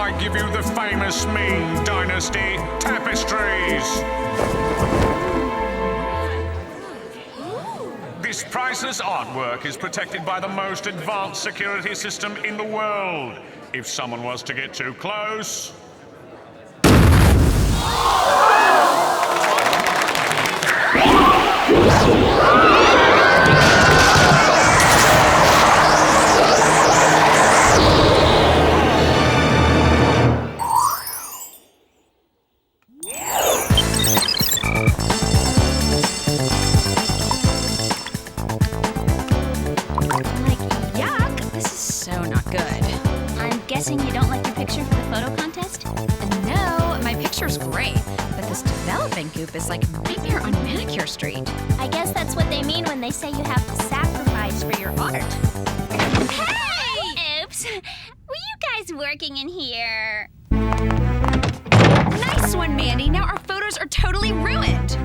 I give you the famous Ming Dynasty tapestries. This priceless artwork is protected by the most advanced security system in the world. If someone was to get too close... Guessing you don't like your picture for the photo contest? No, my picture's great, but this development goop is like Nightmare on Manicure Street. I guess that's what they mean when they say you have to sacrifice for your art. Hey! Oops. Were you guys working in here? Nice one, Mandy. Now our photos are totally ruined.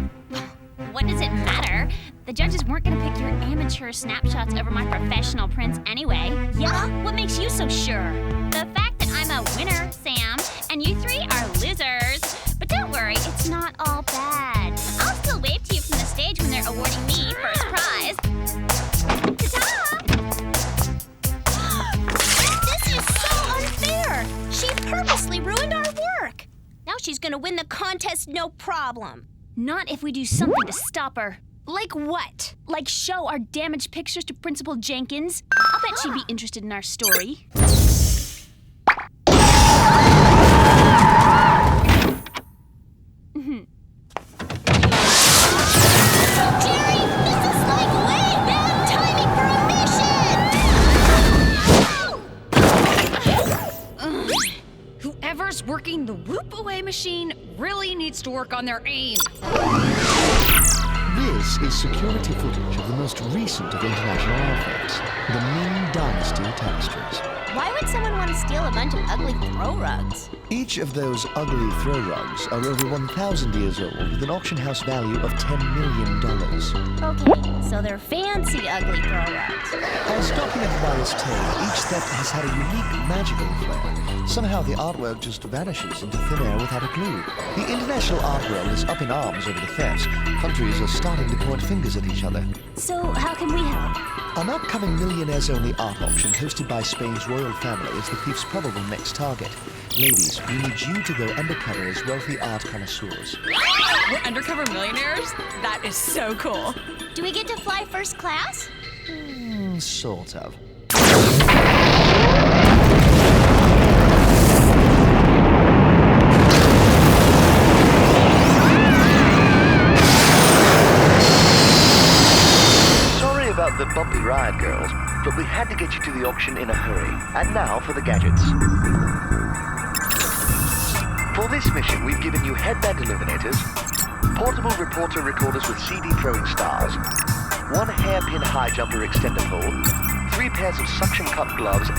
What does it matter? The judges weren't gonna pick your amateur snapshots over my professional prints anyway. Yeah? What makes you so sure? The fact that I'm a winner, Sam, and you three are losers. But don't worry, it's not all bad. I'll still wave to you from the stage when they're awarding me first prize. Ta-ta! This is so unfair! She purposely ruined our work. Now she's gonna win the contest no problem. Not if we do something to stop her. Like what? Like show our damaged pictures to Principal Jenkins. I'll bet she'd be interested in our story. Jerry, this is like way bad timing for a mission! Whoever's working the WOOHP away machine really needs to work on their aim. This is security footage of the most recent of international artifacts, the Ming Dynasty tapestries. Why would someone want to steal a bunch of ugly throw rugs? Each of those ugly throw rugs are over 1,000 years old with an auction house value of $10 million. Okay, so they're fancy ugly throw rugs. As documented by this tale, each theft has had a unique magical flair. Somehow the artwork just vanishes into thin air without a clue. The international art world is up in arms over the thefts. Countries are starting to point fingers at each other. So how can we help? An upcoming millionaires-only art auction hosted by Spain's royal family is the thief's probable next target. Ladies, we need you to go undercover as wealthy art connoisseurs. We're undercover millionaires? That is so cool. Do we get to fly first class? Sort of. Sorry about the bumpy ride, girls, but we had to get you to the auction in a hurry. And now for the gadgets. For this mission, we've given you headband illuminators, portable reporter recorders with CD throwing stars, one hairpin high jumper extender pole, 3 pairs of suction cup gloves,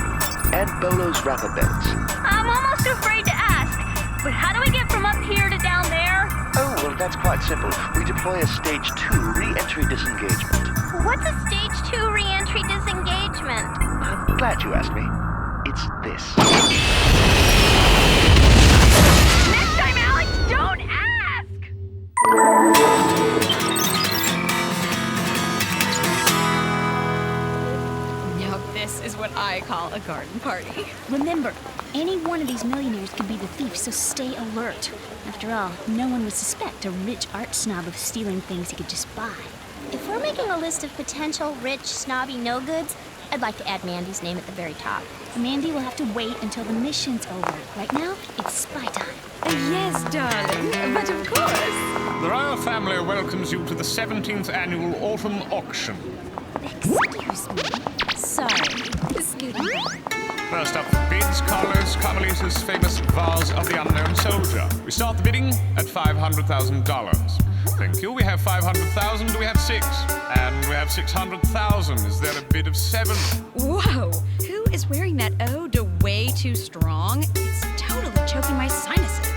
and Bolo's wrapper belts. I'm almost afraid to ask, but how do we get from up here to down there? Oh, well, that's quite simple. We deploy a Stage 2 re-entry disengagement. What's a Stage 2 re-entry disengagement? I'm glad you asked me. It's this. Next time, Alex, don't ask! Now this is what I call a garden party. Remember, any one of these millionaires could be the thief, so stay alert. After all, no one would suspect a rich art snob of stealing things he could just buy. If we're making a list of potential rich, snobby no-goods, I'd like to add Mandy's name at the very top. Mandy will have to wait until the mission's over. Right now, it's spy time. Yes, darling, but of course. The royal family welcomes you to the 17th annual autumn auction. Excuse me. Sorry. Scooting back. First up for bids, Carlos Carmelita's famous vase of the unknown soldier. We start the bidding at $500,000. Thank you. We have 500,000. Do we have 6? And we have 600,000. Is there a bid of 7? Whoa! Who is wearing that ode to way too strong? It's totally choking my sinuses.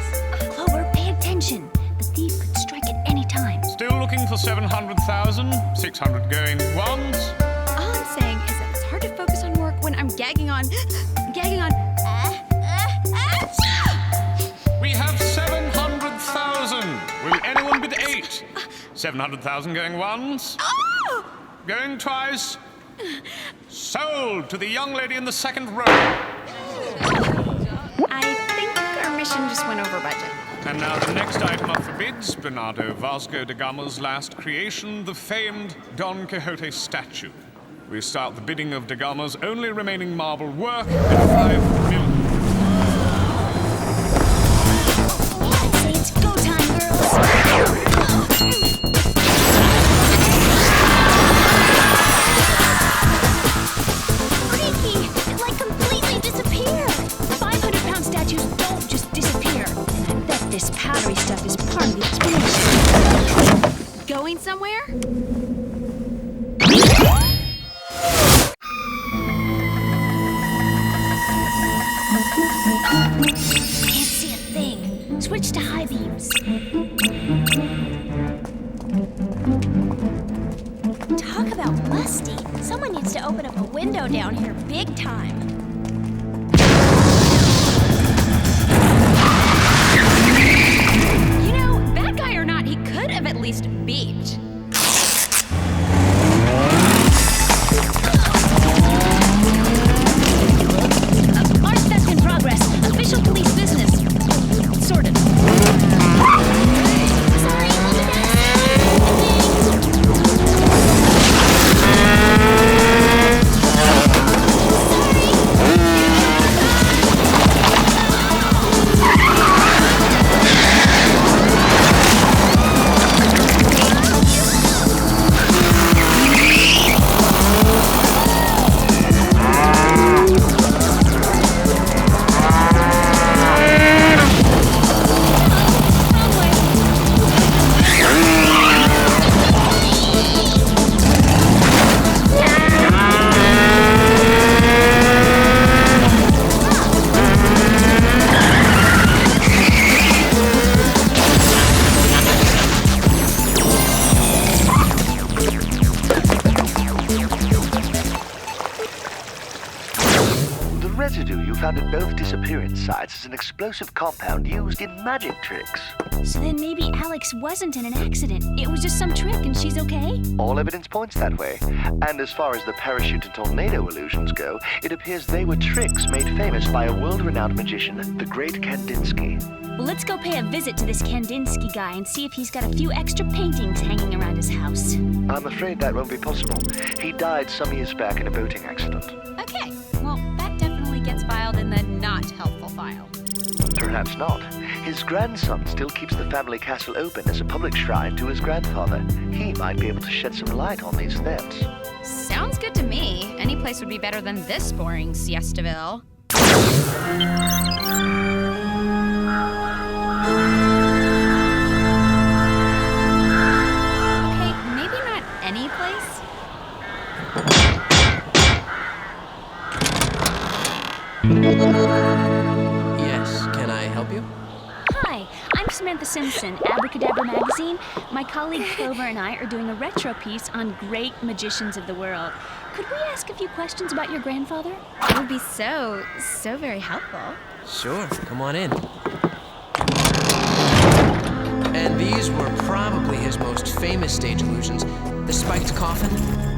Clover, pay attention. The thief could strike at any time. Still looking for 700,000. 600 going once. All I'm saying is that it's hard to focus on work when I'm gagging on... 700,000 going once. Oh! Going twice. Sold to the young lady in the second row. I think our mission just went over budget. And now the next item up for bids, Bernardo Vasco da Gama's last creation, the famed Don Quixote statue. We start the bidding of da Gama's only remaining marble work at 5 million. Say it's go time, girls. Creaky! It like completely disappeared. 500-pound statues don't just disappear. And I bet this powdery stuff is part of the experience. Going somewhere? Can't see a thing. Switch to high beams. Talk about musty. Someone needs to open up a window down here big time. You know, bad guy or not, he could have at least beeped. Art theft in progress. Official police business. Sort of. Sorry, look at found at both disappearance sites is an explosive compound used in magic tricks. So then maybe Alex wasn't in an accident. It was just some trick and she's okay? All evidence points that way. And as far as the parachute and tornado illusions go, it appears they were tricks made famous by a world-renowned magician, the great Kandinsky. Well, let's go pay a visit to this Kandinsky guy and see if he's got a few extra paintings hanging around his house. I'm afraid that won't be possible. He died some years back in a boating accident. Okay, well, that definitely gets filed in the not helpful file. Perhaps not. His grandson still keeps the family castle open as a public shrine to his grandfather. He might be able to shed some light on these thefts. Sounds good to me. Any place would be better than this boring Siestaville. Okay, maybe not any place. Yes, can I help you? Hi, I'm Samantha Simpson, Abracadabra Magazine. My colleague Clover and I are doing a retro piece on great magicians of the world. Could we ask a few questions about your grandfather? It would be so very helpful. Sure, come on in. And these were probably his most famous stage illusions. The spiked coffin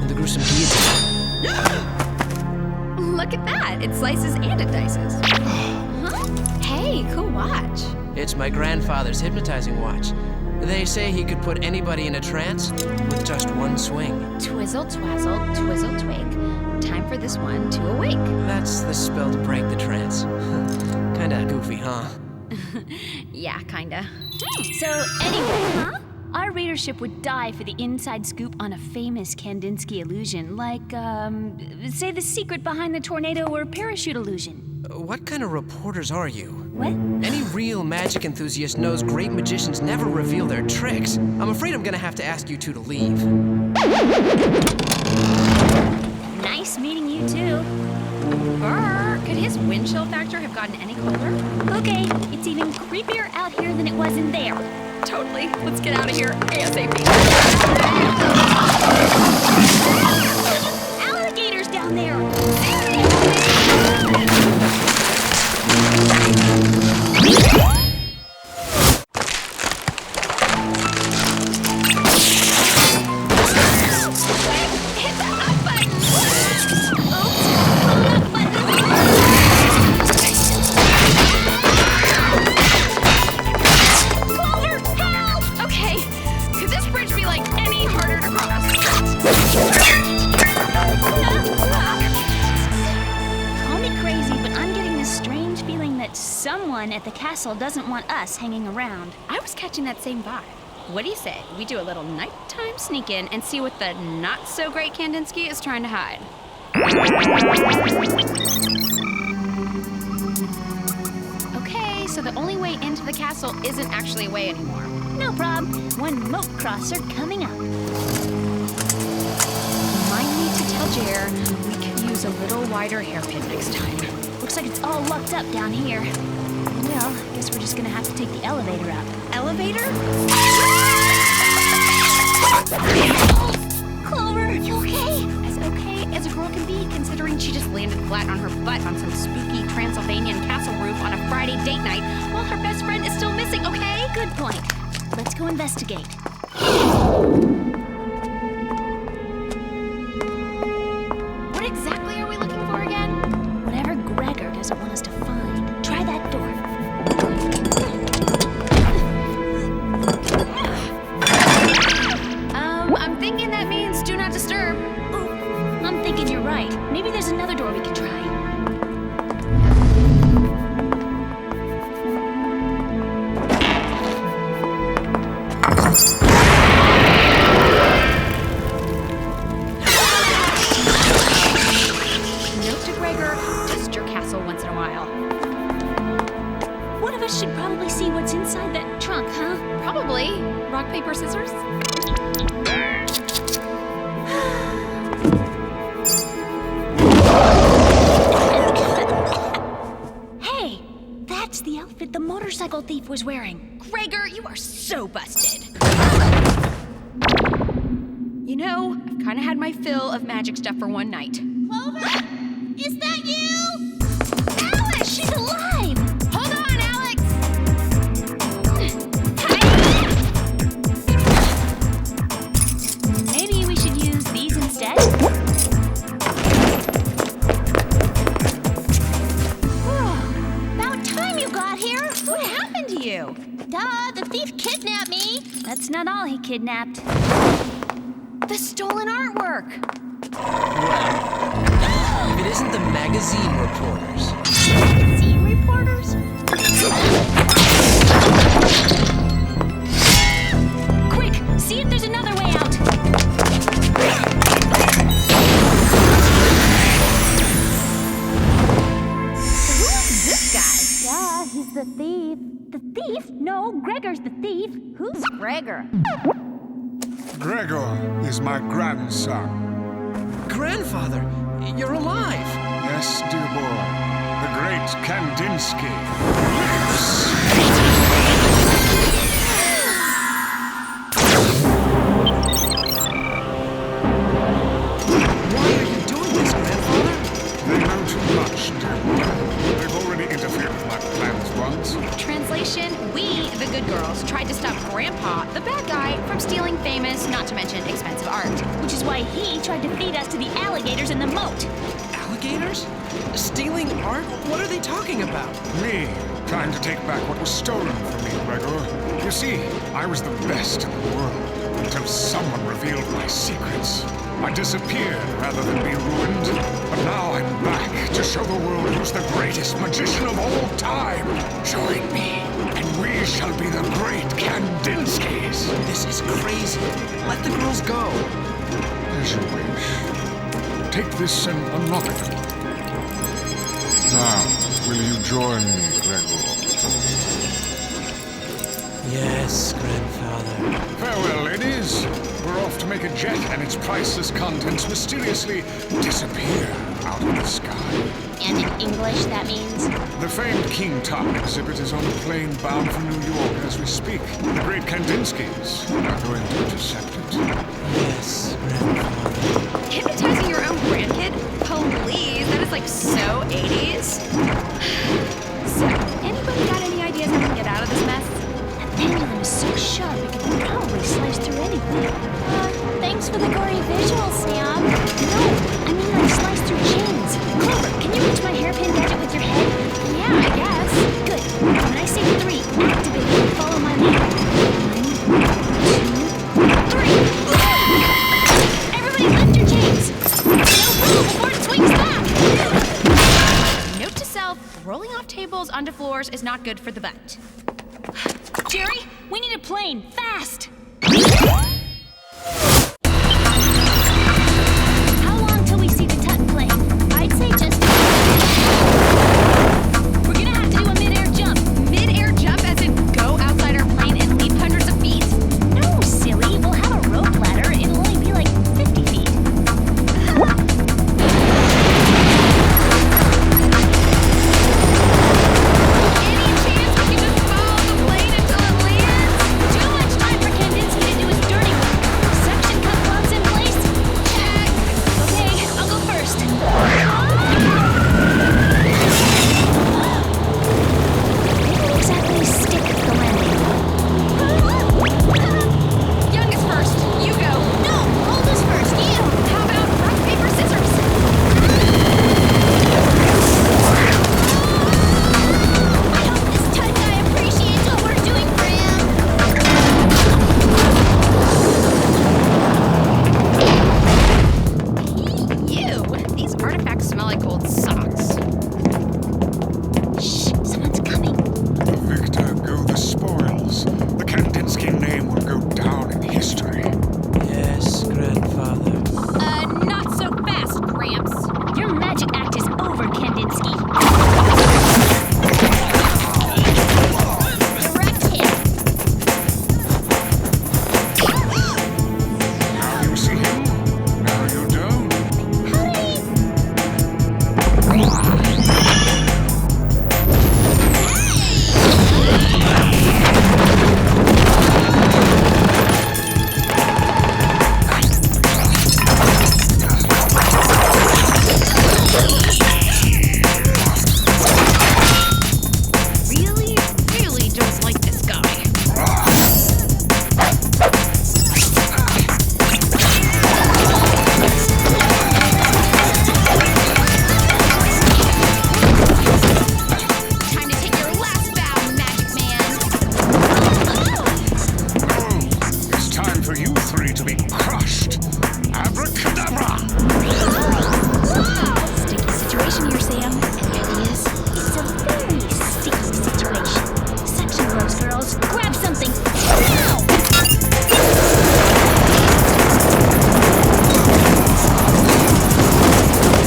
and the gruesome guillotine. Look at that. It slices and it dices. Huh? Hey, cool watch. It's my grandfather's hypnotizing watch. They say he could put anybody in a trance with just one swing. Twizzle, twazzle, twizzle, twig. Time for this one to awake. That's the spell to break the trance. Kinda goofy, huh? Yeah, kinda. So anyway, our readership would die for the inside scoop on a famous Kandinsky illusion, like, say the secret behind the tornado or parachute illusion. What kind of reporters are you? What? Any real magic enthusiast knows great magicians never reveal their tricks. I'm afraid I'm gonna have to ask you two to leave. Nice meeting you too. Could his wind chill factor have gotten any colder? Okay, it's even creepier out here than it was in there. Totally. Let's get out of here ASAP. Alligators down there. Someone at the castle doesn't want us hanging around. I was catching that same vibe. What do you say? We do a little nighttime sneak in and see what the not-so-great Kandinsky is trying to hide. Okay, so the only way into the castle isn't actually a way anymore. No prob. One moat crosser coming up. Might need to tell Jer we could use a little wider hairpin next time. Looks like it's all locked up down here. Well, guess we're just gonna have to take the elevator up. Elevator? Clover, you okay? As okay as a girl can be, considering she just landed flat on her butt on some spooky Transylvanian castle roof on a Friday date night while her best friend is still missing, okay? Good point. Let's go investigate. What exactly are we looking for again? Whatever Gregor doesn't want us to find. Try that door. I'm thinking that means do not disturb. Ooh, I'm thinking you're right. Maybe there's another door we could try. Note to Gregor, test your castle once in a while. One of us should probably see what's inside that trunk, huh? Probably. Rock, paper, scissors? Hey, that's the outfit the motorcycle thief was wearing. Gregor, you are so busted. You know, I've kind of had my fill of magic stuff for one night. Clover? Is that you? Alex, she's alive! Hold on, Alex! Maybe we should use these instead? About time you got here! What happened to you? Duh, the thief kidnapped me! That's not all he kidnapped. The stolen artwork. If it isn't the magazine reporters. Magazine reporters? Quick, see if there's another way out. Who is this guy? Yeah, he's the thief. The thief? No, Gregor's the thief. Who's Gregor? Gregor is my grandson. Grandfather, you're alive. Yes, dear boy. The great Kandinsky lives. Why are you doing this, Grandfather? They know too much, dear boy. They've already interfered with my plans once. Translation, we, the good girls, tried to stop Grandpa, the bad guy, from stealing famous, not to mention expensive art. Which is why he tried to feed us to the alligators in the moat. Alligators? Stealing art? What are they talking about? Me, trying to take back what was stolen from me, Gregor. You see, I was the best in the world until someone revealed my secrets. I disappeared rather than be ruined, but now I'm back to show the world who's the greatest magician of all time. Join me, and we shall be the great Kandinskys. This is crazy. Let the girls go. As you wish. Take this and unlock it. Now, will you join me, Gregor? Yes, Grandfather. Farewell, ladies. We're off to make a jet and its priceless contents mysteriously disappear out of the sky. And in English, that means? The famed King Tut exhibit is on a plane bound for New York as we speak. The great Kandinskys are going to intercept it. Yes, Grandfather. Hypnotizing your own grandkid? Please, that is like so 80s. So, anybody got any ideas how we can get out of this mess? That pendulum is so sharp it could probably slice through anything. Thanks for the gory visuals, Sam. No, I mean like slice through chains. Clover, can you reach my hairpin gadget with your head? Yeah, I guess. Good. When I say 3, activate it and follow my lead. 1, 2, 3. Everybody lift your chains. No room before it swings back. Note to self, rolling off tables on onto floors is not good for the butt. Jerry, we need a plane, fast! How long till we see the tut plane? I'd say just... We're gonna have to do a mid-air jump. Mid-air jump as in go outside our plane and leap hundreds of feet? No, silly. We'll have a rope ladder. It'll only be like 50 feet. Any chance we can just follow the plane until it lands? Too much time for Kandinsky to do his dirty work. Suction cup gloves in place? Check. Okay, I'll go first. Didn't exactly stick the landing. Youngest first. You go. No, oldest first. You. How about rock, paper, scissors? I hope this tut guy appreciates what we're doing for him. Ew. These artifacts smell like old socks. Shh, someone's coming. Victor, go the spoils. The Kandinsky name will go down in history. Yes, grandfather. Not so fast, Gramps. Your magic act is over, Kandinsky. Direct hit. Now you see him, now you don't. How did he... Really, really don't like this guy. Time to take your last bow, Magic Man. Oh, it's time for you three to be crushed. Abracadabra! Sticky situation here, Sam. And it is. It's a very sticky situation. Suction gloves, girls. Grab something. Now!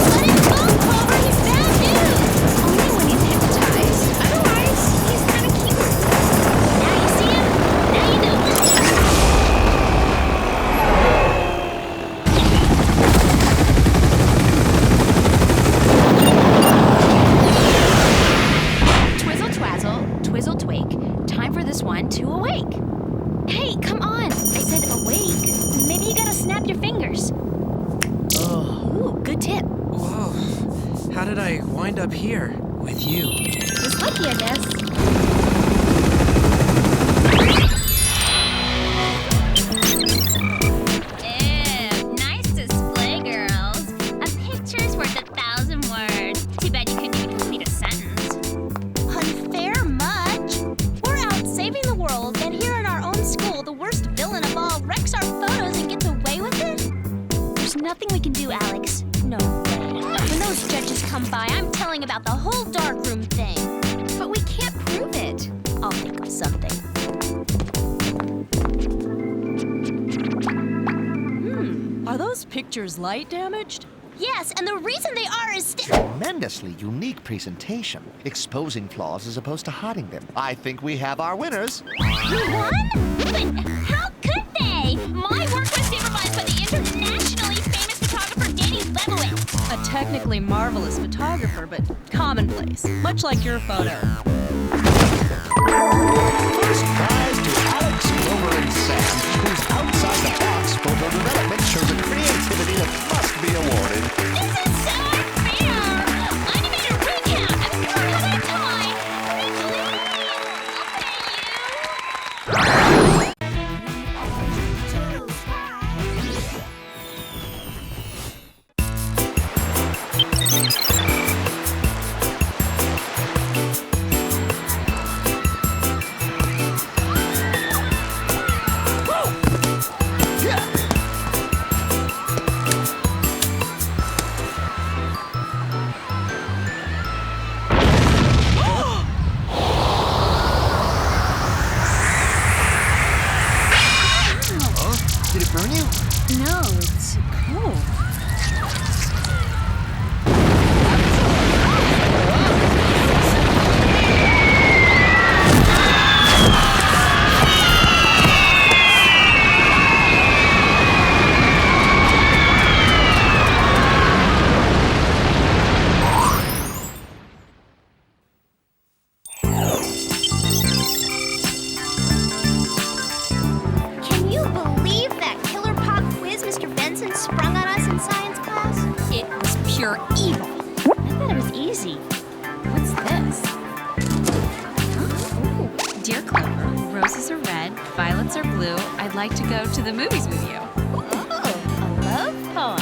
Let him go, Clover. He's bad news. Only when he's hypnotized. Otherwise, he's kind of cute. Now you see him. Now you know. Twizzle twazzle, twizzle twig. Time for this one to awake. Hey, come on. I said awake. Maybe you gotta snap your fingers. Oh, Ooh, good tip. whoa. How did I wind up here with you? Just lucky, I guess. Ew, nice display, girls. A picture's worth 1,000 words. Too bad you couldn't even complete a sentence. Unfair much? We're out saving the world, and here in our own school, the worst villain of all wrecks our photos and gets away with it? There's nothing we can do, Alex. No way. When those judges come by, I'm telling about the whole darkroom thing. But we can't prove it. I'll think of something. Are those pictures light damaged? Yes, and the reason they are is Tremendously unique presentation, exposing flaws as opposed to hiding them. I think we have our winners. You won? But how could they? My work was supervised by the internationally famous photographer Danny Lebowitz. A technically marvelous photographer, but commonplace, much like your photo. First prize to Alex, Clover, and Sam, whose outside-the-box photo development shows a creativity that must be awarded. This is so unfair. I need a recount. I'm not having time. I'll pay you. thoughts are blue, I'd like to go to the movies with you. Oh, a love poem.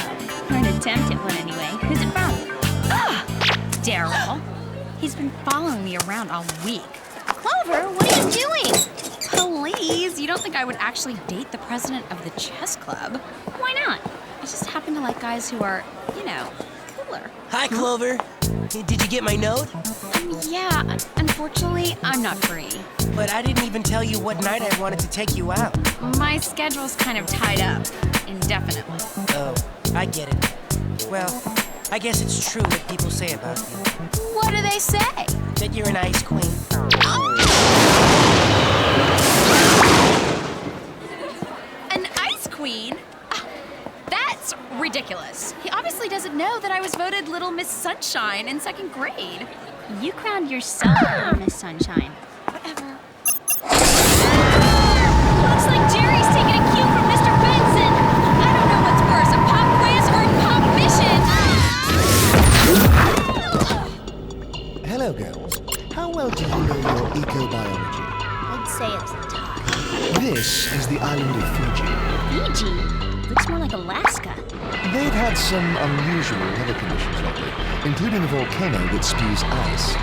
Or an attempt at one anyway. Who's it from? Ah! Daryl. He's been following me around all week. Clover, what are you doing? Please, you don't think I would actually date the president of the chess club? Why not? I just happen to like guys who are, cooler. Hi, Clover. Did you get my note? Yeah, unfortunately, I'm not free. But I didn't even tell you what night I wanted to take you out. My schedule's kind of tied up, indefinitely. Oh, I get it. Well, I guess it's true what people say about you. What do they say? That you're an ice queen. An ice queen? That's ridiculous. He obviously doesn't know that I was voted Little Miss Sunshine in 2nd grade. You crowned yourself Little Miss Sunshine. Whatever. Looks like Jerry's taking a cue from Mr. Benson. I don't know what's worse, a pop quiz or a pop mission. Hello, girls. How well do you know your ecobiology? I'd say it's the top. This is the island of Fiji. Fiji? Looks more like Alaska. They've had some unusual weather conditions lately, including a volcano that spews ice.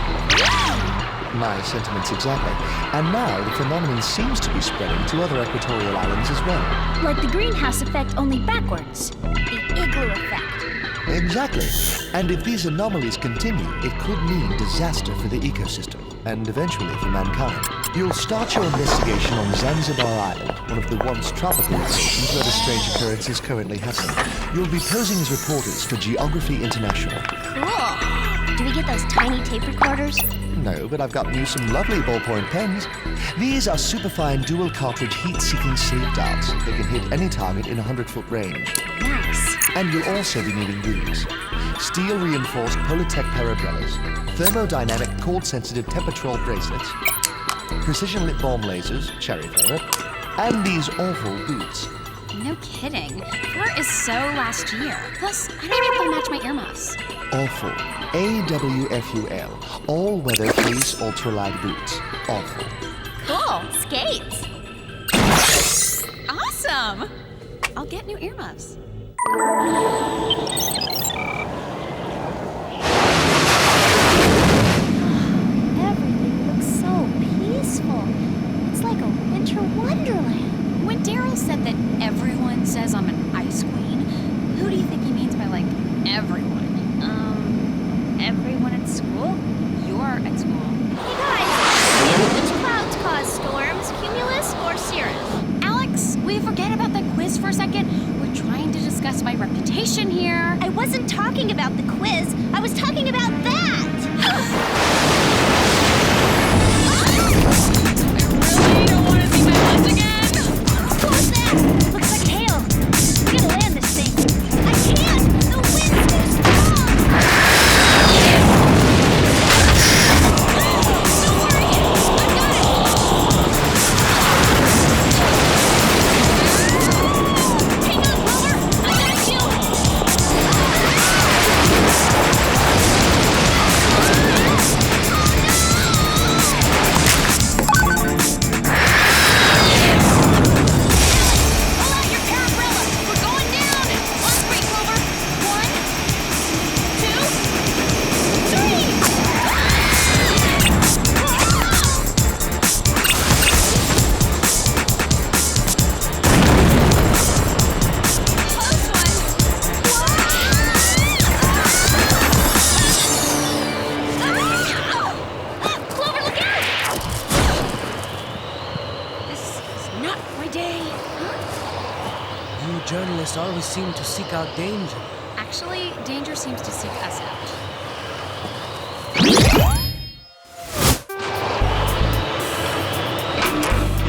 My sentiments exactly. And now the phenomenon seems to be spreading to other equatorial islands as well. Like the greenhouse effect, only backwards. The igloo effect. Exactly. And if these anomalies continue, it could mean disaster for the ecosystem, and eventually for mankind. You'll start your investigation on Zanzibar Island, one of the once tropical locations where the strange occurrence is currently happening. You'll be posing as reporters for Geography International. Cool. Do we get those tiny tape recorders? No, but I've gotten you some lovely ballpoint pens. These are superfine dual cartridge heat-seeking sleep darts. They can hit any target in a 100-foot range. Nice. And you'll also be needing these. Steel-reinforced Polytech parabellas, thermodynamic cord-sensitive temperature bracelets, precision lip balm lasers, cherry flavor, and these awful boots. No kidding. Fur is so last year. Plus, I don't know if they'll match my earmuffs. Awful. AWFUL. All-weather fleece ultralight boots. Awful. Cool. Skates. Awesome! I'll get new earmuffs. Everything looks so peaceful. It's like a winter wonderland. When Daryl said that everyone says I'm an ice queen, who do you think he means by, everyone? Everyone at school? You're at school. Hey guys, which clouds cause storms, cumulus or cirrus? Alex, will you forget about that quiz for a second? We're trying to discuss my reputation here. I wasn't talking about the quiz. I was talking about that. I really don't want to see my lunch again. What was that? Looks like hail. We gotta land this thing. I can't. The wind's too strong. Journalists always seem to seek out danger. Actually, danger seems to seek us out.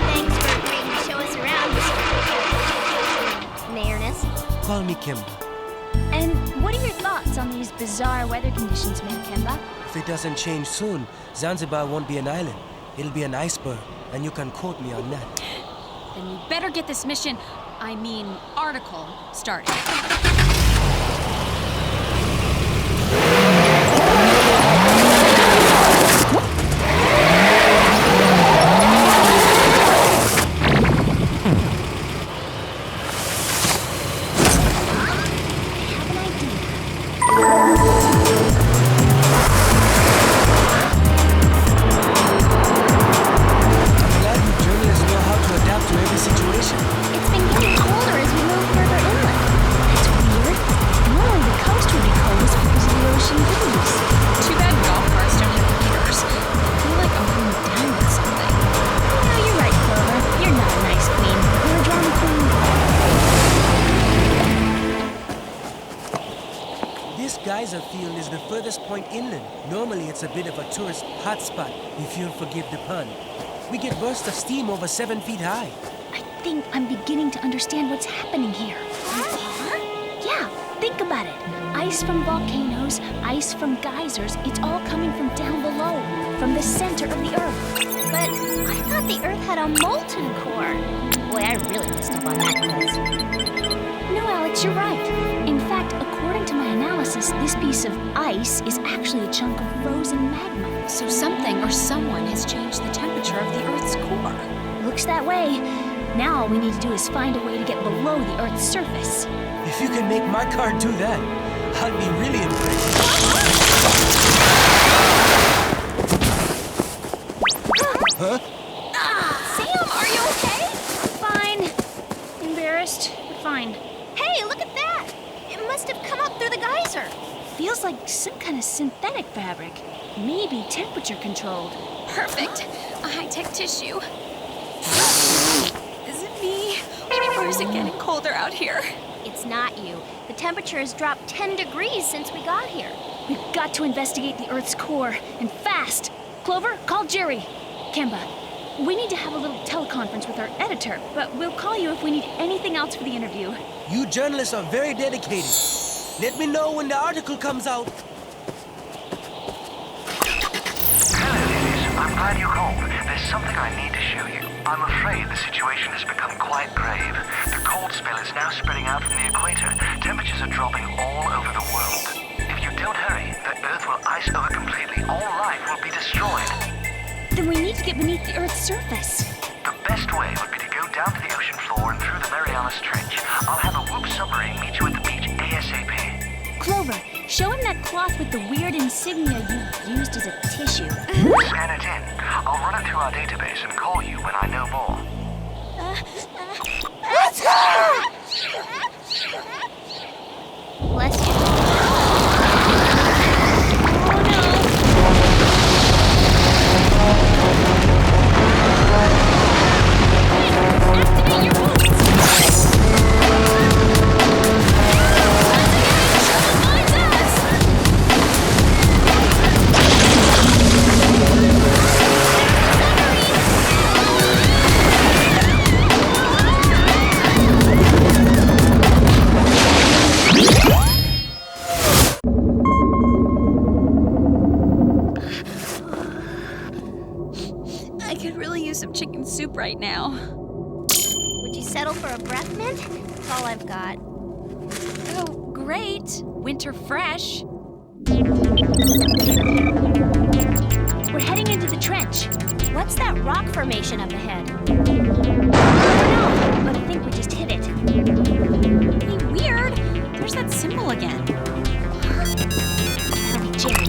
Thanks for agreeing to show us around, Mr. Mayorness. Call me Kimba. And what are your thoughts on these bizarre weather conditions, Mayor Kemba? If it doesn't change soon, Zanzibar won't be an island. It'll be an iceberg, and you can quote me on that. Then you better get this mission, article, started. laser field is the furthest point inland. Normally, it's a bit of a tourist hotspot, if you'll forgive the pun. We get bursts of steam over 7 feet high. I think I'm beginning to understand what's happening here. Yeah, think about it. Ice from volcanoes, ice from geysers, it's all coming from down below, from the center of the Earth. But I thought the Earth had a molten core. Boy, I really messed up on that quiz. No, Alex, you're right. In fact, according to my analysis, this piece of ice is actually a chunk of frozen magma. So something or someone has changed the temperature of the Earth's core. Looks that way. Now all we need to do is find a way to get below the Earth's surface. If you can make my car do that, I'd be really impressed. Huh? Sam, are you okay? Fine. Embarrassed, but fine. Hey, look at that! It must have come up through the geyser. Feels like some kind of synthetic fabric. Maybe temperature controlled. Perfect. A high-tech tissue. Is it me? Or is it getting colder out here? It's not you. The temperature has dropped 10 degrees since we got here. We've got to investigate the Earth's core, and fast. Clover, call Jerry. Kemba, we need to have a little teleconference with our editor, but we'll call you if we need anything else for the interview. You journalists are very dedicated. Let me know when the article comes out. Hello, ladies. I'm glad you called. There's something I need to show you. I'm afraid the situation has become quite grave. The cold spell is now spreading out from the equator. Temperatures are dropping all over the world. If you don't hurry, the Earth will ice over completely. All life will be destroyed. Then we need to get beneath the Earth's surface. The best way would be to go down to the ocean floor and through the Marianas Trench. I'll have a WOOHP submarine meet you at the beach ASAP. Clover, show him that cloth with the weird insignia you used as a tissue. Scan it in. I'll run it through our database and call you when I know more. Bless you. Activate your boots! I could really use some chicken soup right now. Would you settle for a breath mint? That's all I've got. Oh, great. Winter fresh. We're heading into the trench. What's that rock formation up ahead? I don't know, but I think we just hit it. Hey, weird. There's that symbol again. That'll be Jerry.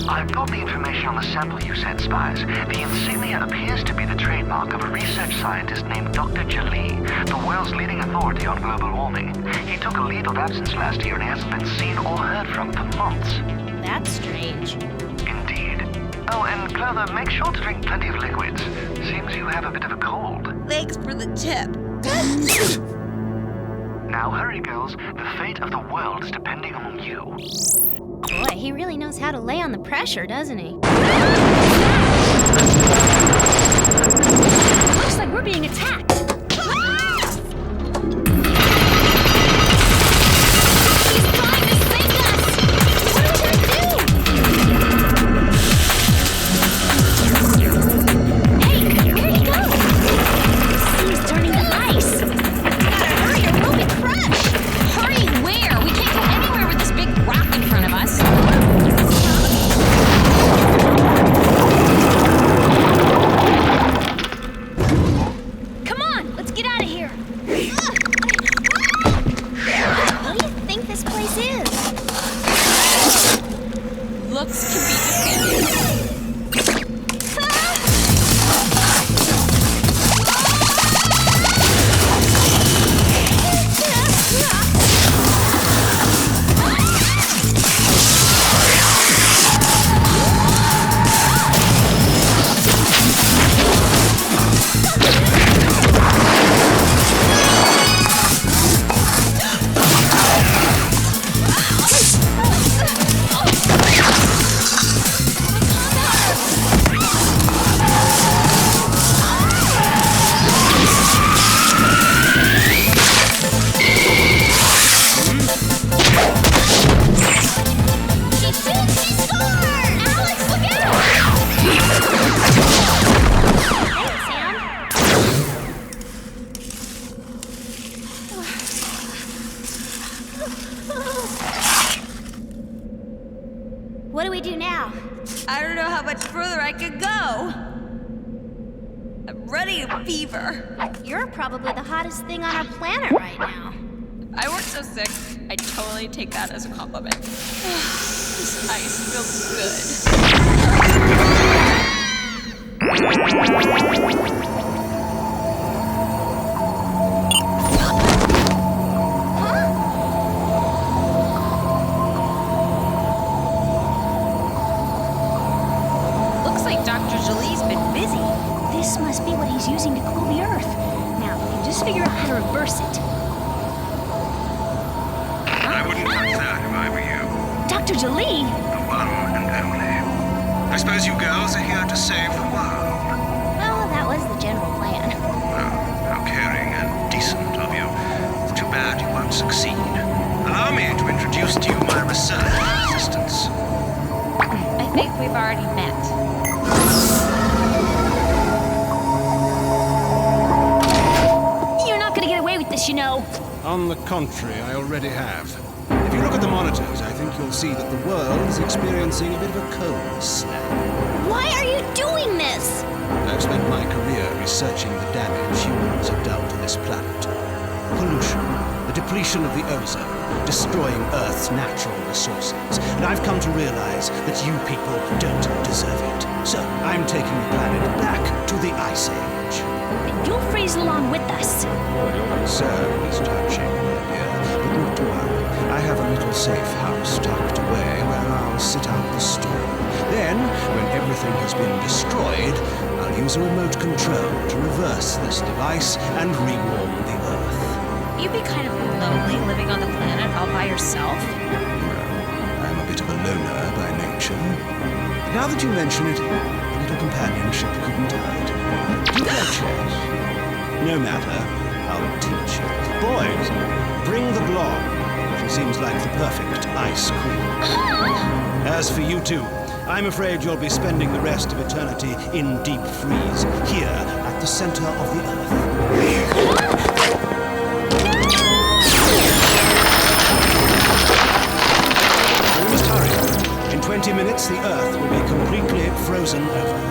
I've got the information on the sample you sent, Spies. The insignia appears to be the trademark of a research scientist named Dr. Jolie, the world's leading authority on global warming. He took a leave of absence last year and he hasn't been seen or heard from for months. That's strange. Indeed. Oh, and Clover, make sure to drink plenty of liquids. Seems you have a bit of a cold. Thanks for the tip. Now hurry, girls. The fate of the world is depending on you. Boy, he really knows how to lay on the pressure, doesn't he? Looks like we're being attacked. He's trying to sink us! What are we gonna do? Hey, where'd he go? The sea's turning to ice. Gotta hurry or we'll be crushed. Hurry where? We can't go anywhere with this big rock in front of us. hay fever. You're probably the hottest thing on our planet right now. I weren't so sick. I'd totally take that as a compliment. This ice feels good. Looks like Dr. Jolie's been busy. This must be what he's using to cool the Earth. Now, we can just figure out how to reverse it. I wouldn't touch that if I were you. Dr. Jolie? The one and only. I suppose you girls are here to save the world. Well, that was the general plan. Oh, how caring and decent of you. It's too bad you won't succeed. Allow me to introduce to you my research assistants. I think we've already met. You're not gonna get away with this, you know. On the contrary, I already have. If you look at the monitors, I think you'll see that the world is experiencing a bit of a cold snap. Why are you doing this? I've spent my career researching the damage humans have dealt to this planet. Pollution, the depletion of the ozone, destroying Earth's natural resources. And I've come to realize that you people don't deserve it. So I'm taking the planet back to the Ice Age. Then you'll freeze along with us. Your concern is touching, my dear, but not to worry. I have a little safe house tucked away where I'll sit out the storm. Then, when everything has been destroyed, I'll use a remote control to reverse this device and rewarm the Earth. You'd be kind of lonely living on the planet all by yourself. I'm a bit of a loner by nature. Now that you mention it, a little companionship couldn't hurt. Do you play chess? No matter, I'll teach you. Boys, bring the blonde. She seems like the perfect ice queen. As for you two, I'm afraid you'll be spending the rest of eternity in deep freeze, here at the center of the Earth. We must hurry. In 20 minutes, the Earth will be completely frozen over.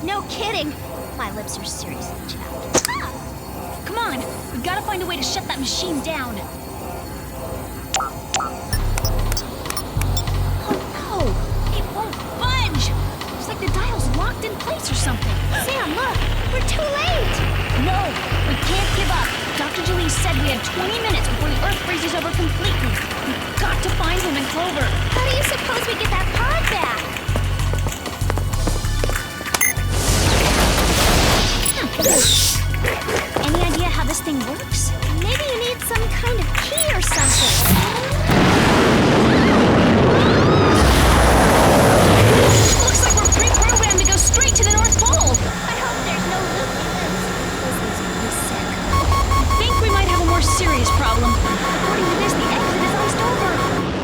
No kidding. My lips are seriously chapped. Come on, we've got to find a way to shut that machine down. Oh no, it won't budge. Looks like the dial's locked in place or something. Sam, look, we're too late. No, we can't give up. Dr. Julie said we had 20 minutes before the Earth freezes over completely. We've got to find him and Clover. How do you suppose we get that pod back? Any idea how this thing works? Maybe you need some kind of key or something. Looks like we're pre-programmed to go straight to the North Pole. I hope there's no loop in this. This is really sick. I think we might have a more serious problem. According to this, the exit is iced over.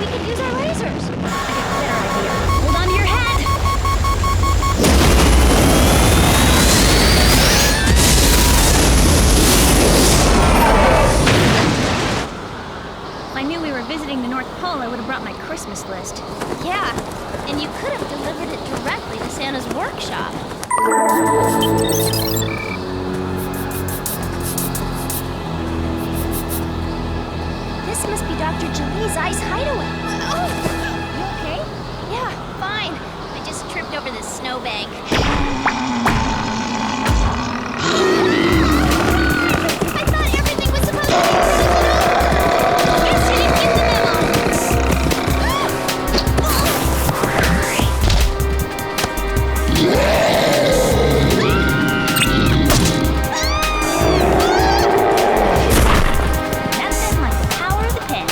We could use our lasers. I got a better idea. Hold on to your hat. If I knew we were visiting the North Pole, I would have brought my Christmas list. Yeah, and you could have delivered it directly to Santa's workshop. This must be Dr. Julie's ice hideaway. Oh, you okay? Yeah, fine. I just tripped over this snowbank. I thought everything was supposed to be It's hitting in the Nothing like the power of the pen.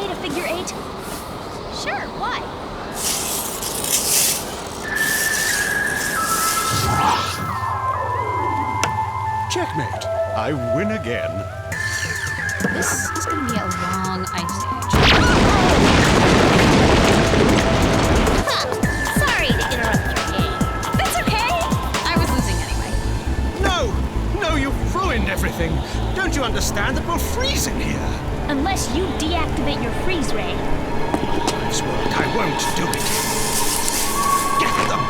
activate a figure 8? Sure, why? Checkmate. I win again. This is gonna be a long ice stage. Huh. Sorry to interrupt your game. That's okay. I was losing anyway. No, you've ruined everything. Don't you understand that we'll freeze in here? Unless you deactivate your freeze ray. I swear I won't do it. Get them!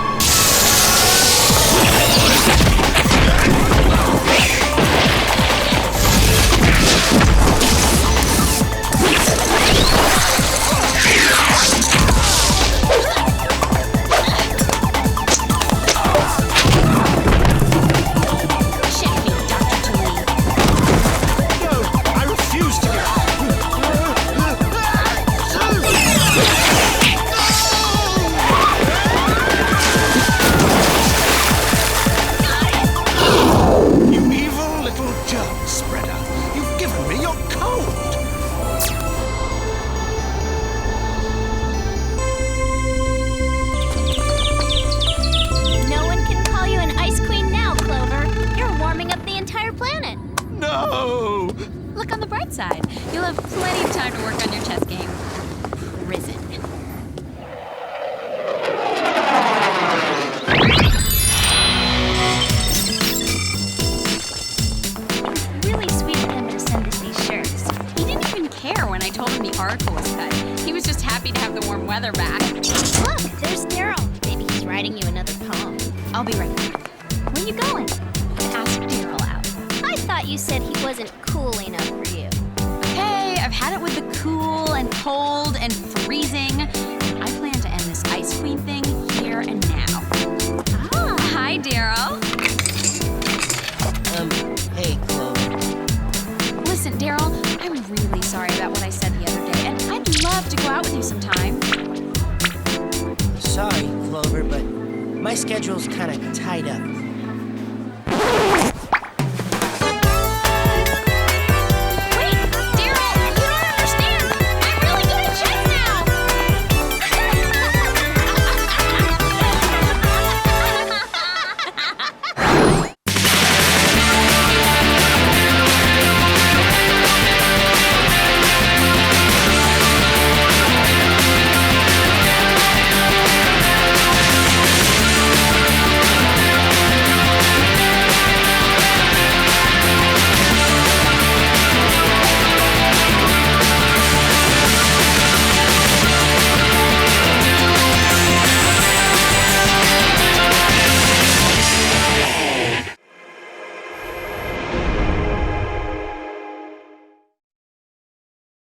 Look on the bright side. You'll have plenty of time to work on your chess game. Prison. Really sweet of him to send us these shirts. He didn't even care when I told him the article was cut. He was just happy to have the warm weather back. Look, there's Daryl. Maybe he's writing you another poem. I'll be right back. Where you going? Ask Daryl out. I thought you said he wasn't cool enough for you. Okay, I've had it with the cool and cold and freezing. I plan to end this Ice Queen thing here and now. Ah, hi, Daryl. Hey, Clover. Listen, Daryl, I'm really sorry about what I said the other day, and I'd love to go out with you sometime. Sorry, Clover, but my schedule's kind of tied up.